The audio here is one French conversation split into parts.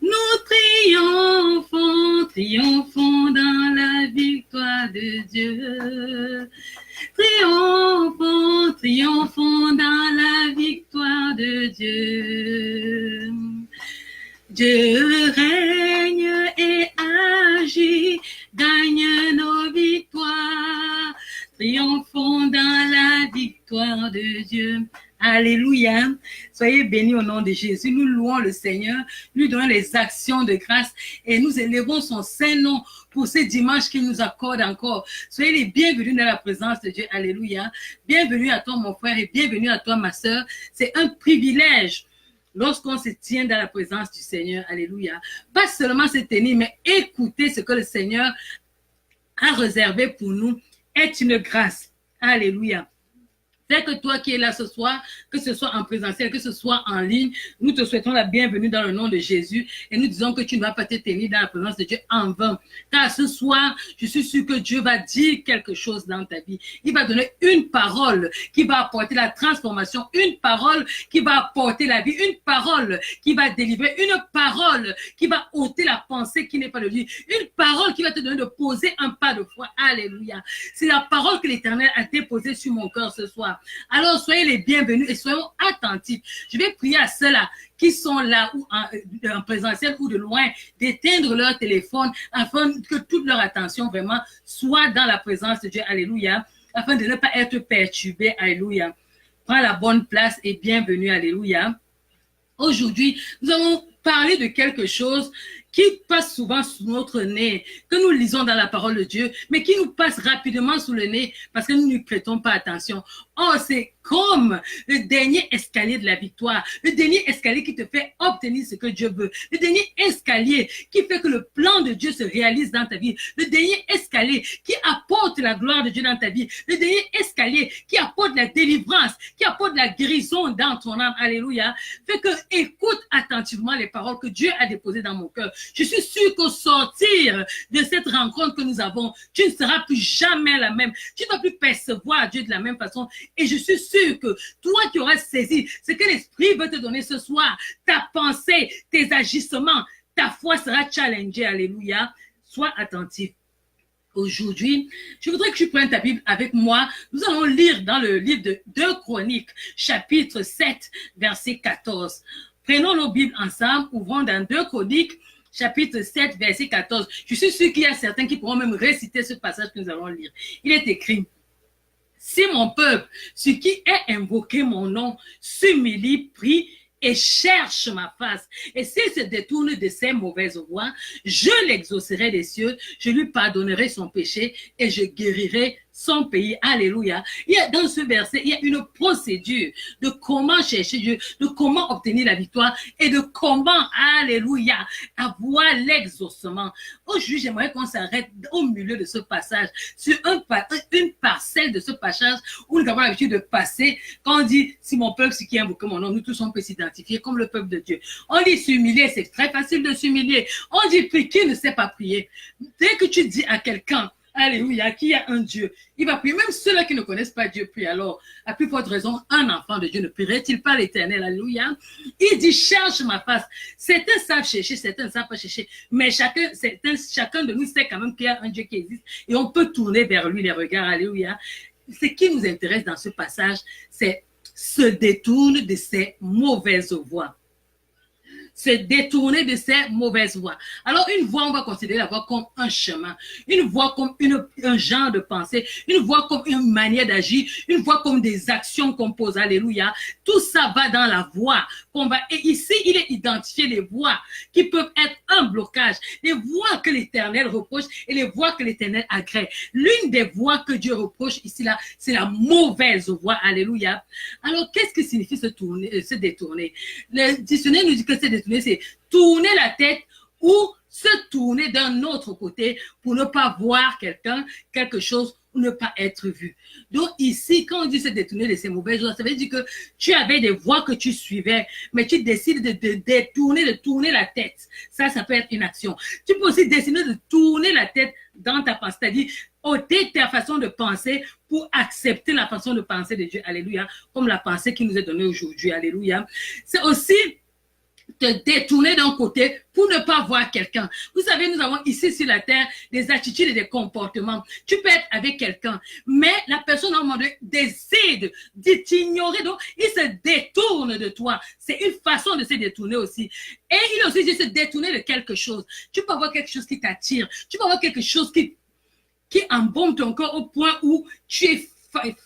Nous triomphons, triomphons dans la victoire de Dieu. Triomphons, triomphons dans la victoire de Dieu. Dieu règne et agit, gagne nos victoires. Triomphons dans la victoire de Dieu. Alléluia. Soyez bénis au nom de Jésus. Nous louons le Seigneur, lui donnons les actions de grâce et nous élevons son saint nom pour ce dimanche qu'il nous accorde encore. Soyez les bienvenus dans la présence de Dieu. Alléluia. Bienvenue à toi, mon frère, et bienvenue à toi, ma sœur. C'est un privilège lorsqu'on se tient dans la présence du Seigneur. Alléluia. Pas seulement se tenir, mais écouter ce que le Seigneur a réservé pour nous est une grâce. Alléluia. C'est que toi qui es là ce soir, que ce soit en présentiel, que ce soit en ligne, nous te souhaitons la bienvenue dans le nom de Jésus et nous disons que tu ne vas pas te tenir dans la présence de Dieu en vain. Car ce soir, je suis sûr que Dieu va dire quelque chose dans ta vie. Il va donner une parole qui va apporter la transformation, une parole qui va apporter la vie, une parole qui va délivrer, une parole qui va ôter la pensée qui n'est pas de lui, une parole qui va te donner de poser un pas de foi. Alléluia. C'est la parole que l'Éternel a déposée sur mon cœur ce soir. Alors, soyez les bienvenus et soyons attentifs. Je vais prier à ceux-là qui sont là ou en présentiel ou de loin d'éteindre leur téléphone afin que toute leur attention vraiment soit dans la présence de Dieu. Alléluia. Afin de ne pas être perturbé. Alléluia. Prends la bonne place et bienvenue. Alléluia. Aujourd'hui, nous allons parler de quelque chose qui passe souvent sous notre nez, que nous lisons dans la parole de Dieu, mais qui nous passe rapidement sous le nez parce que nous n'y prêtons pas attention. Oh, c'est comme le dernier escalier de la victoire, le dernier escalier qui te fait obtenir ce que Dieu veut, le dernier escalier qui fait que le plan de Dieu se réalise dans ta vie, le dernier escalier qui apporte la gloire de Dieu dans ta vie, le dernier escalier qui apporte la délivrance, qui apporte la guérison dans ton âme. Alléluia. Fait que écoute attentivement les paroles que Dieu a déposées dans mon cœur. Je suis sûre qu'au sortir de cette rencontre que nous avons, tu ne seras plus jamais la même. Tu ne vas plus percevoir Dieu de la même façon. Et je suis sûre que toi qui auras saisi ce que l'Esprit veut te donner ce soir, ta pensée, tes agissements, ta foi sera challengée. Alléluia. Sois attentif. Aujourd'hui, je voudrais que tu prennes ta Bible avec moi. Nous allons lire dans le livre de 2 Chroniques, chapitre 7, verset 14. Prenons nos Bibles ensemble, ouvrons dans 2 Chroniques, chapitre 7, verset 14. Je suis sûr qu'il y a certains qui pourront même réciter ce passage que nous allons lire. Il est écrit: si mon peuple, ce qui est invoqué mon nom, s'humilie, prie et cherche ma face, et s'il se détourne de ses mauvaises voies, je l'exaucerai des cieux, je lui pardonnerai son péché et je guérirai son pays. Alléluia. Il y a dans ce verset, il y a une procédure de comment chercher Dieu, de comment obtenir la victoire et de comment, alléluia, avoir l'exaucement. Aujourd'hui, j'aimerais qu'on s'arrête au milieu de ce passage, sur une parcelle de ce passage où nous avons l'habitude de passer. Quand on dit, si mon peuple, ce qui invoque mon nom, nous tous on peut s'identifier comme le peuple de Dieu. On dit s'humilier, c'est très facile de s'humilier. On dit prier, qui ne sait pas prier? Dès que tu dis à quelqu'un, alléluia, qu'il y a un Dieu, il va prier. Même ceux-là qui ne connaissent pas Dieu prient. Alors, à plus forte raison, un enfant de Dieu ne prierait-il pas l'Éternel? Alléluia. Il dit, cherche ma face. Certains savent chercher, certains ne savent pas chercher. Mais chacun de nous sait quand même qu'il y a un Dieu qui existe et on peut tourner vers lui les regards. Alléluia. Ce qui nous intéresse dans ce passage, c'est se détourner de ses mauvaises voies. Se détourner de ces mauvaises voies. Alors, une voie, on va considérer la voie comme un chemin, une voie comme un genre de pensée, une voie comme une manière d'agir, une voie comme des actions qu'on pose. Alléluia. Tout ça va dans la voie qu'on va. Et ici, il est identifié les voies qui peuvent être un blocage, les voies que l'Éternel reproche et les voies que l'Éternel agrée. L'une des voies que Dieu reproche ici, là, c'est la mauvaise voie. Alléluia. Alors, qu'est-ce que signifie se détourner? Le dictionnaire nous dit que se détourner, c'est tourner la tête ou se tourner d'un autre côté pour ne pas voir quelque chose ou ne pas être vu. Donc ici, quand on dit se détourner de ces mauvaises voies, ça veut dire que tu avais des voies que tu suivais, mais tu décides de tourner la tête. Ça peut être une action. Tu peux aussi décider de tourner la tête dans ta pensée, c'est-à-dire ôter ta façon de penser pour accepter la façon de penser de Dieu. Alléluia. Comme la pensée qui nous est donnée aujourd'hui. Alléluia. C'est aussi te détourner d'un côté pour ne pas voir quelqu'un. Vous savez, nous avons ici sur la terre des attitudes et des comportements. Tu peux être avec quelqu'un, mais la personne, à un moment donné, décide de t'ignorer. Donc, il se détourne de toi. C'est une façon de se détourner aussi. Et il aussi dit se détourner de quelque chose. Tu peux avoir quelque chose qui t'attire. Tu peux avoir quelque chose qui embaume ton corps au point où tu es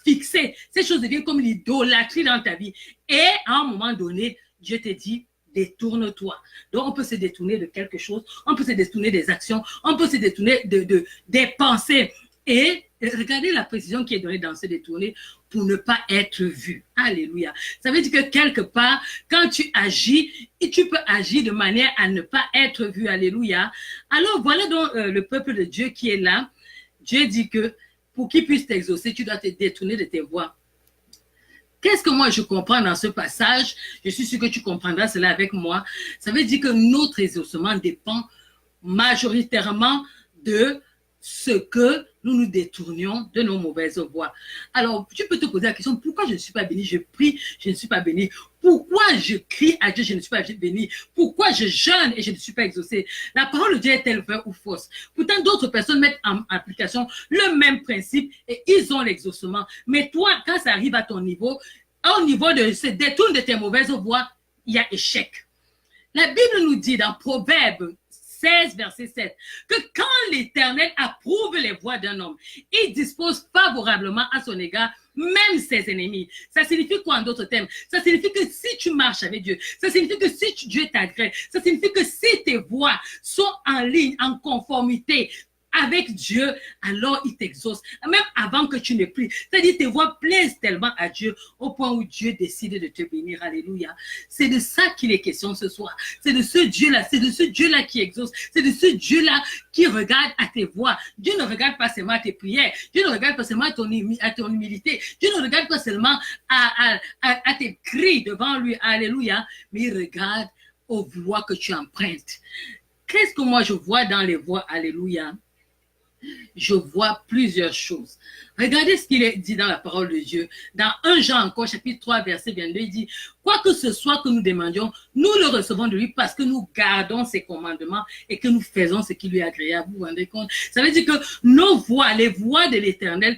fixé. Ces choses deviennent comme l'idolâtrie dans ta vie. Et à un moment donné, Dieu te dit, détourne-toi. Donc, on peut se détourner de quelque chose, on peut se détourner des actions, on peut se détourner des pensées. Et regardez la précision qui est donnée dans ce détourner pour ne pas être vu. Alléluia. Ça veut dire que quelque part, quand tu agis, tu peux agir de manière à ne pas être vu. Alléluia. Alors, voilà donc le peuple de Dieu qui est là. Dieu dit que pour qu'il puisse t'exaucer, tu dois te détourner de tes voies. Qu'est-ce que moi je comprends dans ce passage? Je suis sûr que tu comprendras cela avec moi. Ça veut dire que notre exaucement dépend majoritairement de ce que nous nous détournions de nos mauvaises voies. Alors, tu peux te poser la question, pourquoi je ne suis pas béni? Je prie, je ne suis pas béni. Pourquoi je crie à Dieu, je ne suis pas béni? Pourquoi je jeûne et je ne suis pas exaucé? La parole de Dieu est-elle vraie ou fausse? Pourtant, d'autres personnes mettent en application le même principe et ils ont l'exaucement. Mais toi, quand ça arrive à ton niveau, au niveau de se détourner de tes mauvaises voies, il y a échec. La Bible nous dit dans Proverbe 16, verset 7, que quand l'Éternel approuve les voies d'un homme, il dispose favorablement à son égard même ses ennemis. Ça signifie quoi en d'autres termes? Ça signifie que si tu marches avec Dieu, ça signifie que si Dieu t'agrée, ça signifie que si tes voies sont en ligne, en conformité avec Dieu, alors il t'exauce, même avant que tu ne pries. C'est-à-dire, tes voix plaisent tellement à Dieu au point où Dieu décide de te bénir. Alléluia. C'est de ça qu'il est question ce soir. C'est de ce Dieu-là, c'est de ce Dieu-là qui exauce. C'est de ce Dieu-là qui regarde à tes voix. Dieu ne regarde pas seulement à tes prières. Dieu ne regarde pas seulement à ton humilité. Dieu ne regarde pas seulement à tes cris devant lui. Alléluia. Mais il regarde aux voies que tu empruntes. Qu'est-ce que moi je vois dans les voies? Alléluia. Je vois plusieurs choses. Regardez ce qu'il est dit dans la parole de Dieu. Dans 1 Jean encore, chapitre 3, verset 22, il dit, quoi que ce soit que nous demandions, nous le recevons de lui parce que nous gardons ses commandements et que nous faisons ce qui lui est agréable. Vous vous rendez compte? Ça veut dire que nos voies, les voies de l'Éternel,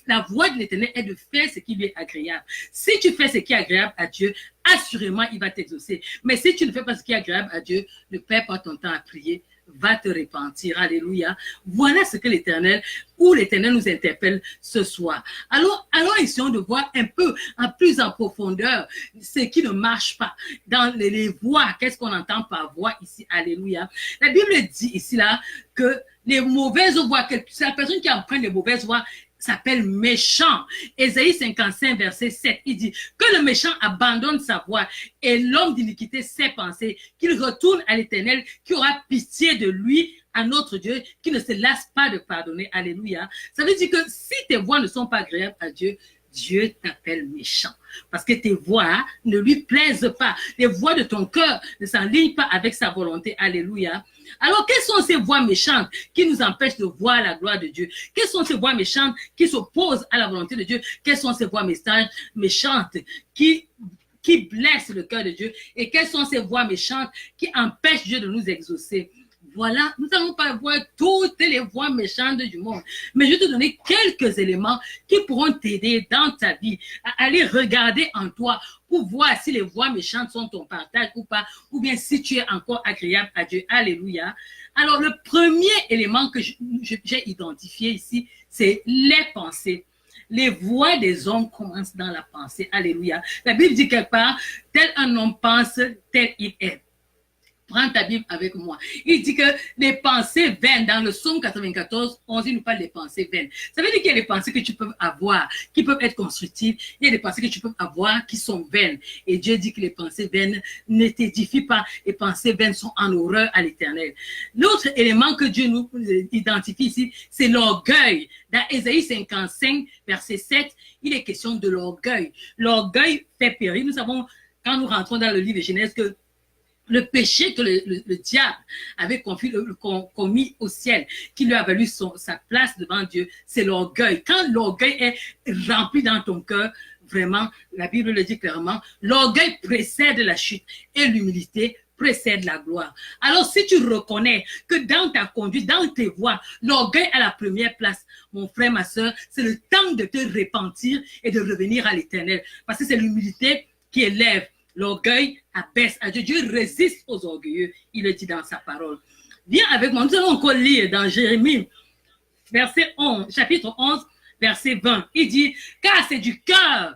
la voie de l'Éternel est de faire ce qui lui est agréable. Si tu fais ce qui est agréable à Dieu, assurément, il va t'exaucer. Mais si tu ne fais pas ce qui est agréable à Dieu, ne perds pas ton temps à prier. Va te repentir. Alléluia. Voilà ce que l'Éternel nous interpelle ce soir. Alors essayons de voir un peu plus en profondeur ce qui ne marche pas dans les voies. Qu'est-ce qu'on entend par voie ici? Alléluia. La Bible dit ici là que les mauvaises voies, c'est la personne qui emprunte les mauvaises voies, s'appelle méchant. Ésaïe 55, verset 7, il dit que le méchant abandonne sa voie et l'homme d'iniquité ses pensées, qu'il retourne à l'Éternel, qui aura pitié de lui, à notre Dieu, qui ne se lasse pas de pardonner. Alléluia. Ça veut dire que si tes voies ne sont pas agréables à Dieu, Dieu t'appelle méchant. Parce que tes voies ne lui plaisent pas. Les voies de ton cœur ne s'enlignent pas avec sa volonté. Alléluia. Alors, quelles sont ces voies méchantes qui nous empêchent de voir la gloire de Dieu? Quelles sont ces voies méchantes qui s'opposent à la volonté de Dieu? Quelles sont ces voies méchantes qui blessent le cœur de Dieu? Et quelles sont ces voies méchantes qui empêchent Dieu de nous exaucer? Voilà, nous n'allons pas voir toutes les voies méchantes du monde. Mais je vais te donner quelques éléments qui pourront t'aider dans ta vie à aller regarder en toi pour voir si les voies méchantes sont ton partage ou pas, ou bien si tu es encore agréable à Dieu. Alléluia. Alors, le premier élément que j'ai identifié ici, c'est les pensées. Les voies des hommes commencent dans la pensée. Alléluia. La Bible dit quelque part, tel un homme pense, tel il est. Prends ta Bible avec moi. Il dit que les pensées vaines, dans le psaume 94, 11, il nous parle des pensées vaines. Ça veut dire qu'il y a des pensées que tu peux avoir, qui peuvent être constructives. Il y a des pensées que tu peux avoir qui sont vaines. Et Dieu dit que les pensées vaines ne t'édifient pas. Les pensées vaines sont en horreur à l'Éternel. L'autre élément que Dieu nous identifie ici, c'est l'orgueil. Dans Ésaïe 55, verset 7, il est question de l'orgueil. L'orgueil fait périr. Nous savons, quand nous rentrons dans le livre de Genèse, que le péché que le diable avait commis au ciel, qui lui a valu sa place devant Dieu, c'est l'orgueil. Quand l'orgueil est rempli dans ton cœur, vraiment, la Bible le dit clairement, l'orgueil précède la chute et l'humilité précède la gloire. Alors, si tu reconnais que dans ta conduite, dans tes voies, l'orgueil a la première place, mon frère, ma soeur, c'est le temps de te repentir et de revenir à l'Éternel. Parce que c'est l'humilité qui élève. L'orgueil abaisse à Dieu. Dieu résiste aux orgueilleux. Il le dit dans sa parole. Viens avec moi. Nous allons encore lire dans Jérémie, verset 11, chapitre 11, verset 20. Il dit, car c'est du cœur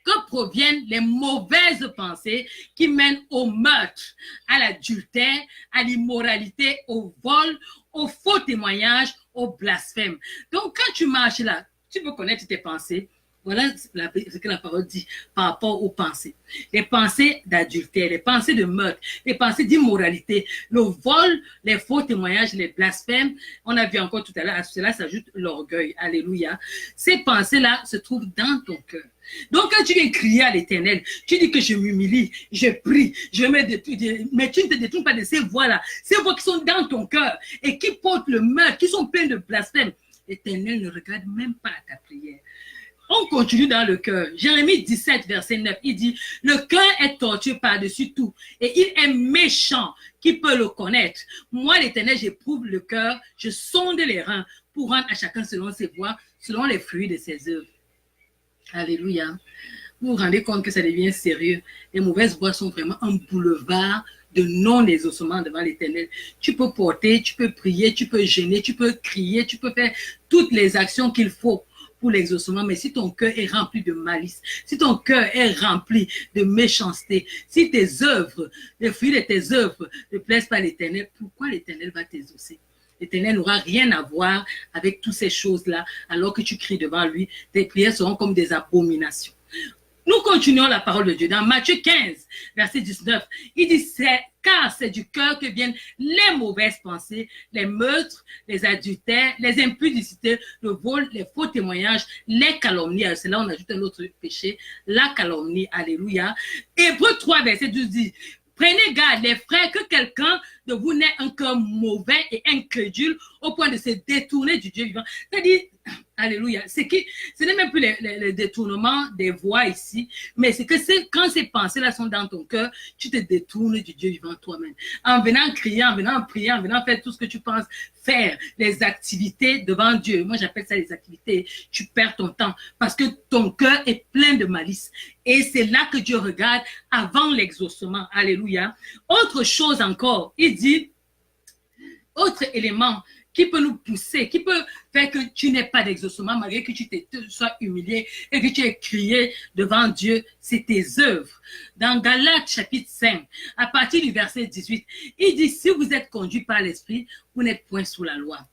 que proviennent les mauvaises pensées qui mènent au meurtre, à l'adultère, à l'immoralité, au vol, au faux témoignage, au blasphème. Donc, quand tu marches là, tu peux connaître tes pensées. Voilà ce que la parole dit par rapport aux pensées. Les pensées d'adultère, les pensées de meurtre, les pensées d'immoralité, le vol, les faux témoignages, les blasphèmes. On a vu encore tout à l'heure, à cela s'ajoute l'orgueil. Alléluia. Ces pensées-là se trouvent dans ton cœur. Donc, quand tu viens crier à l'Éternel, tu dis que je m'humilie, je prie, je me détruis, mais tu ne te détournes pas de ces voix-là. Ces voix qui sont dans ton cœur et qui portent le meurtre, qui sont pleines de blasphèmes. L'Éternel ne regarde même pas à ta prière. On continue dans le cœur. Jérémie 17, verset 9, il dit, le cœur est tortueux par-dessus tout et il est méchant. Qui peut le connaître? Moi, l'Éternel, j'éprouve le cœur, je sonde les reins pour rendre à chacun selon ses voies, selon les fruits de ses œuvres. Alléluia. Vous vous rendez compte que ça devient sérieux. Les mauvaises voies sont vraiment un boulevard de non-exaucement devant l'Éternel. Tu peux porter, tu peux prier, tu peux gêner, tu peux crier, tu peux faire toutes les actions qu'il faut pour l'exaucement, mais si ton cœur est rempli de malice, si ton cœur est rempli de méchanceté, si tes œuvres, les fruits de tes œuvres ne plaisent pas à l'Éternel, pourquoi l'Éternel va t'exaucer? L'Éternel n'aura rien à voir avec toutes ces choses-là, alors que tu cries devant lui, tes prières seront comme des abominations. Nous continuons la parole de Dieu. Dans Matthieu 15, verset 19, il dit, car c'est du cœur que viennent les mauvaises pensées, les meurtres, les adultères, les impudicités, le vol, les faux témoignages, les calomnies. Alors, c'est là on ajoute un autre péché, la calomnie. Alléluia. Hébreux 3, verset 12 dit, prenez garde, les frères, que quelqu'un de vous n'ait un cœur mauvais et incrédule au point de se détourner du Dieu vivant. C'est-à-dire, alléluia, ce n'est même plus le détournement des voix ici, mais c'est que quand ces pensées-là sont dans ton cœur, tu te détournes du Dieu vivant toi-même. En venant crier, en venant prier, en venant faire tout ce que tu penses faire, les activités devant Dieu. Moi, j'appelle ça les activités. Tu perds ton temps parce que ton cœur est plein de malice. Et c'est là que Dieu regarde avant l'exaucement. Alléluia. Autre chose encore, il dit, autre élément qui peut nous pousser, qui peut faire que tu n'aies pas d'exaucement malgré que tu sois humilié et que tu aies crié devant Dieu, c'est tes œuvres. Dans Galates chapitre 5, à partir du verset 18, il dit, si vous êtes conduit par l'Esprit, vous n'êtes point sous la loi.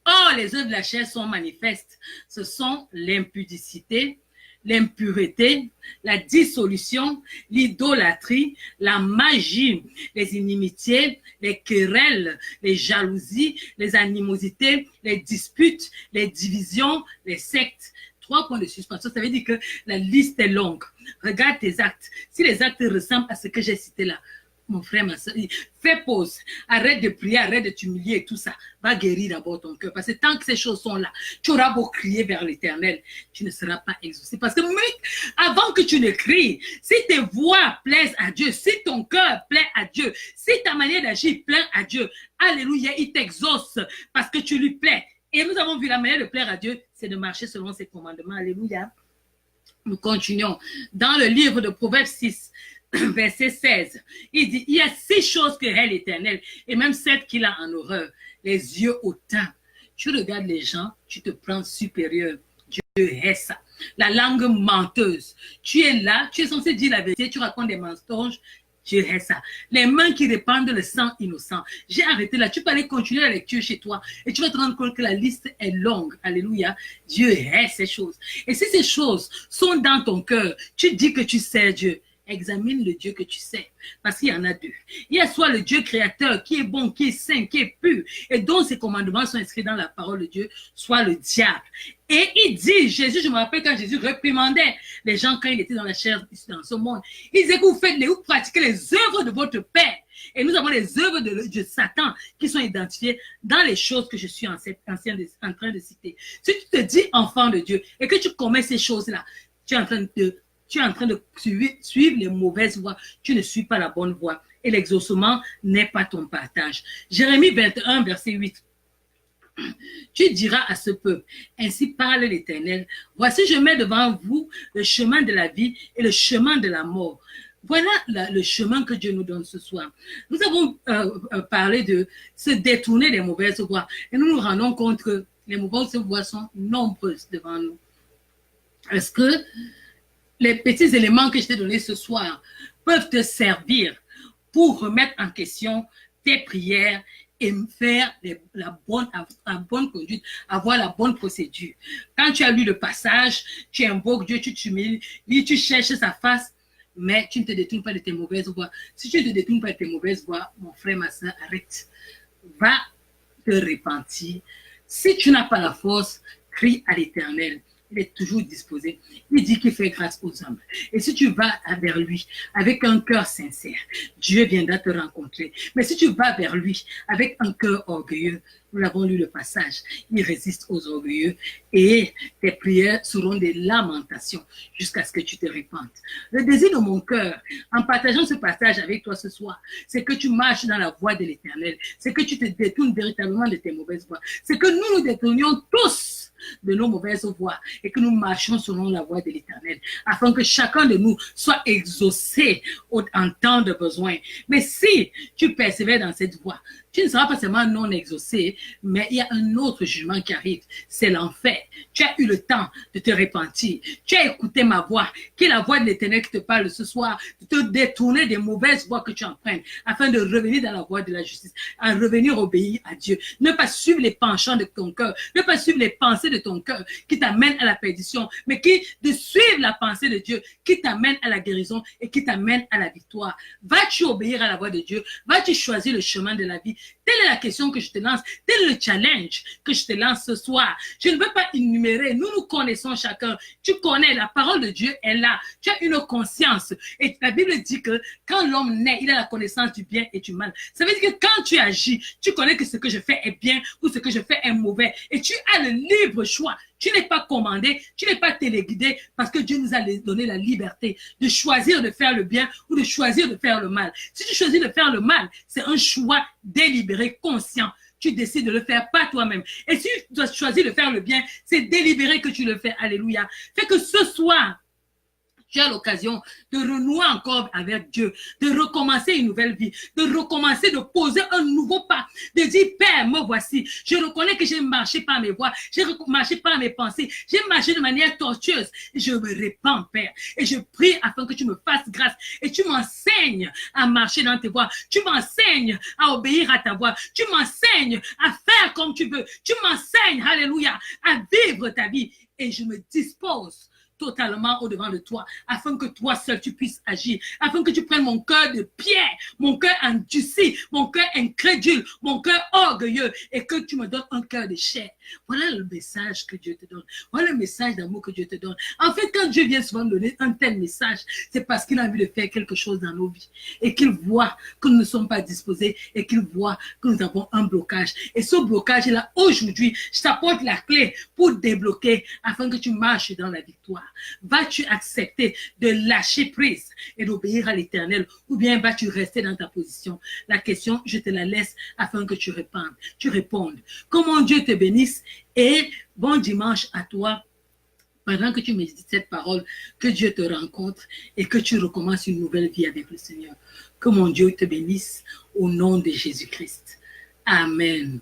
Or, les œuvres de la chair sont manifestes. Ce sont l'impudicité, l'impureté, la dissolution, l'idolâtrie, la magie, les inimitiés, les querelles, les jalousies, les animosités, les disputes, les divisions, les sectes. 3 points de suspension, ça veut dire que la liste est longue. Regarde tes actes. Si les actes ressemblent à ce que j'ai cité là, mon frère, ma soeur, fais pause, arrête de prier, arrête de t'humilier et tout ça. Va guérir d'abord ton cœur. Parce que tant que ces choses sont là, tu auras beau crier vers l'Éternel, tu ne seras pas exaucé. Parce que avant que tu ne cries, si tes voix plaisent à Dieu, si ton cœur plaît à Dieu, si ta manière d'agir plaît à Dieu, alléluia, il t'exauce parce que tu lui plais. Et nous avons vu la manière de plaire à Dieu, c'est de marcher selon ses commandements. Alléluia. Nous continuons. Dans le livre de Proverbes 6, verset 16, il dit, il y a 6 choses que hait l'Éternel, et même 7 qu'il a en horreur. Les yeux hautains. Tu regardes les gens, tu te prends supérieur. Dieu hait ça. La langue menteuse. Tu es là, tu es censé dire la vérité, tu racontes des mensonges. Dieu hait ça. Les mains qui répandent le sang innocent. J'ai arrêté là. Tu peux aller continuer la lecture chez toi et tu vas te rendre compte que la liste est longue. Alléluia. Dieu hait ces choses. Et si ces choses sont dans ton cœur, tu dis que tu sais Dieu. Examine le Dieu que tu sais, parce qu'il y en a 2. Il y a soit le Dieu créateur qui est bon, qui est saint, qui est pur, et dont ses commandements sont inscrits dans la parole de Dieu, soit le diable. Et il dit, Jésus, je me rappelle quand Jésus réprimandait les gens quand il était dans la chair, dans ce monde, il disait que vous pratiquez les œuvres de votre Père. Et nous avons les œuvres de Satan qui sont identifiées dans les choses que je suis en train de citer. Si tu te dis enfant de Dieu et que tu commets ces choses-là, tu es en train de suivre les mauvaises voies. Tu ne suis pas la bonne voie. Et l'exaucement n'est pas ton partage. Jérémie 21, verset 8. Tu diras à ce peuple, ainsi parle l'Éternel, voici je mets devant vous le chemin de la vie et le chemin de la mort. Voilà le chemin que Dieu nous donne ce soir. Nous avons parlé de se détourner des mauvaises voies et nous nous rendons compte que les mauvaises voies sont nombreuses devant nous. Est-ce que les petits éléments que je t'ai donnés ce soir peuvent te servir pour remettre en question tes prières et faire la bonne conduite, avoir la bonne procédure? Quand tu as lu le passage, tu invoques Dieu, tu t'humilies, tu cherches sa face, mais tu ne te détournes pas de tes mauvaises voies. Si tu ne te détournes pas de tes mauvaises voies, mon frère, ma soeur, arrête. Va te repentir. Si tu n'as pas la force, crie à l'Éternel. Il est toujours disposé. Il dit qu'il fait grâce aux hommes. Et si tu vas vers lui avec un cœur sincère, Dieu viendra te rencontrer. Mais si tu vas vers lui avec un cœur orgueilleux, nous l'avons lu le passage, il résiste aux orgueilleux et tes prières seront des lamentations jusqu'à ce que tu te répandes. Le désir de mon cœur, en partageant ce passage avec toi ce soir, c'est que tu marches dans la voie de l'Éternel. C'est que tu te détournes véritablement de tes mauvaises voies. C'est que nous nous détournions tous de nos mauvaises voies et que nous marchions selon la voie de l'Éternel afin que chacun de nous soit exaucé en temps de besoin. Mais si tu persévères dans cette voie, tu ne seras pas seulement non exaucé, mais il y a un autre jugement qui arrive, c'est l'enfer. Tu as eu le temps de te repentir. Tu as écouté ma voix, qui est la voix de l'Éternel qui te parle ce soir, de te détourner des mauvaises voies que tu empruntes, afin de revenir dans la voie de la justice, à revenir obéir à Dieu. Ne pas suivre les penchants de ton cœur, ne pas suivre les pensées de ton cœur qui t'amènent à la perdition, mais de suivre la pensée de Dieu qui t'amène à la guérison et qui t'amène à la victoire. Vas-tu obéir à la voix de Dieu? Vas-tu choisir le chemin de la vie? Telle est la question que je te lance. Tel est le challenge que je te lance ce soir. Je ne veux pas énumérer. Nous nous connaissons chacun. Tu connais, la parole de Dieu est là. Tu as une conscience. Et la Bible dit que quand l'homme naît, il a la connaissance du bien et du mal. Ça veut dire que quand tu agis, tu connais que ce que je fais est bien ou ce que je fais est mauvais. Et tu as le libre choix. Tu n'es pas commandé, tu n'es pas téléguidé parce que Dieu nous a donné la liberté de choisir de faire le bien ou de choisir de faire le mal. Si tu choisis de faire le mal, c'est un choix délibéré, conscient. Tu décides de le faire pas toi-même. Et si tu dois choisir de faire le bien, c'est délibéré que tu le fais. Alléluia. Fait que ce soir, tu as l'occasion de renouer encore avec Dieu, de recommencer une nouvelle vie, de recommencer, de poser un nouveau pas, de dire, Père, me voici. Je reconnais que j'ai marché par mes voies, j'ai marché par mes pensées, j'ai marché de manière tortueuse. Et je me répands, Père. Et je prie afin que tu me fasses grâce et tu m'enseignes à marcher dans tes voies. Tu m'enseignes à obéir à ta voix. Tu m'enseignes à faire comme tu veux. Tu m'enseignes, alléluia, à vivre ta vie. Et je me dispose totalement au-devant de toi, afin que toi seul tu puisses agir, afin que tu prennes mon cœur de pierre, mon cœur endurci, mon cœur incrédule, mon cœur orgueilleux, et que tu me donnes un cœur de chair. Voilà le message que Dieu te donne. Voilà le message d'amour que Dieu te donne. En fait, quand Dieu vient souvent donner un tel message, c'est parce qu'il a envie de faire quelque chose dans nos vies, et qu'il voit que nous ne sommes pas disposés, et qu'il voit que nous avons un blocage. Et ce blocage-là, aujourd'hui, je t'apporte la clé pour débloquer, afin que tu marches dans la victoire. Vas-tu accepter de lâcher prise et d'obéir à l'Éternel, ou bien vas-tu rester dans ta position? La question, je te la laisse afin que tu répondes. Que mon Dieu te bénisse et bon dimanche à toi. Pendant que tu médites cette parole, que Dieu te rencontre et que tu recommences une nouvelle vie avec le Seigneur. Que mon Dieu te bénisse au nom de Jésus-Christ. Amen.